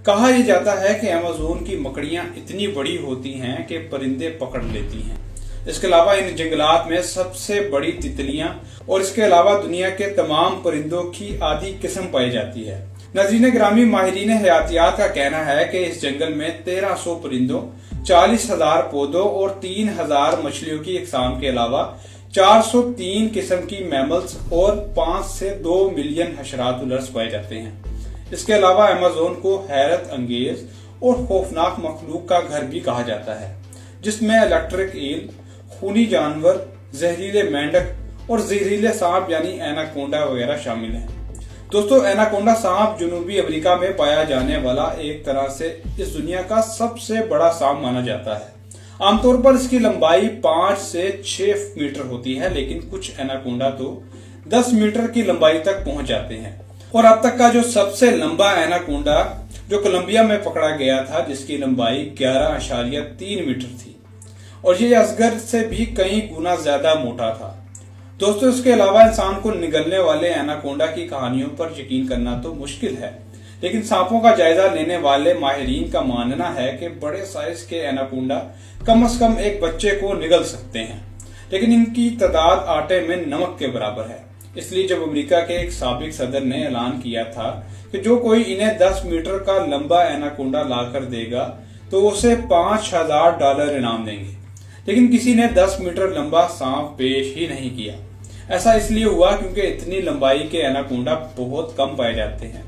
کہا یہ جاتا ہے کہ ایمیزون کی مکڑیاں اتنی بڑی ہوتی ہیں کہ پرندے پکڑ لیتی ہیں۔ اس کے علاوہ ان جنگلات میں سب سے بڑی تتلیاں اور اس کے علاوہ دنیا کے تمام پرندوں کی آدھی قسم پائی جاتی ہے۔ ناظرین گرامی، ماہرین حیاتیات کا کہنا ہے کہ اس جنگل میں 1300 پرندوں، 40,000 پودوں اور 3,000 مچھلیوں کی اقسام کے علاوہ 403 قسم کی میملز اور 5 سے 2 ملین حشرات الارض پائے جاتے ہیں۔ اس کے علاوہ ایمیزون کو حیرت انگیز اور خوفناک مخلوق کا گھر بھی کہا جاتا ہے، جس میں الیکٹرک ایل، خونی جانور، زہریلے مینڈک اور زہریلے سانپ یعنی ایناکونڈا وغیرہ شامل ہیں۔ دوستو، ایناکونڈا سانپ جنوبی امریکہ میں پایا جانے والا ایک طرح سے اس دنیا کا سب سے بڑا سانپ مانا جاتا ہے۔ عام طور پر اس کی لمبائی 5 سے 6 میٹر ہوتی ہے، لیکن کچھ ایناکونڈا تو 10 میٹر کی لمبائی تک پہنچ جاتے ہیں۔ اور اب تک کا جو سب سے لمبا ایناکونڈا جو کولمبیا میں پکڑا گیا تھا، جس کی لمبائی 11.3 میٹر تھی، اور یہ اصغر سے بھی کئی گنا زیادہ موٹا تھا۔ دوستو، اس کے علاوہ انسان کو نگلنے والے ایناکونڈا کی کہانیوں پر یقین کرنا تو مشکل ہے، لیکن سانپوں کا جائزہ لینے والے ماہرین کا ماننا ہے کہ بڑے سائز کے ایناکونڈا کم از کم ایک بچے کو نگل سکتے ہیں، لیکن ان کی تعداد آٹے میں نمک کے برابر ہے۔ اس لیے جب امریکہ کے ایک سابق صدر نے اعلان کیا تھا کہ جو کوئی انہیں 10 میٹر کا لمبا ایناکونڈا لا کر دے گا تو اسے $5,000 انعام دیں گے، لیکن کسی نے 10 میٹر لمبا سانپ پیش ہی نہیں کیا۔ ایسا اس لیے ہوا کیونکہ اتنی لمبائی کے ایناکونڈا بہت کم پائے جاتے ہیں۔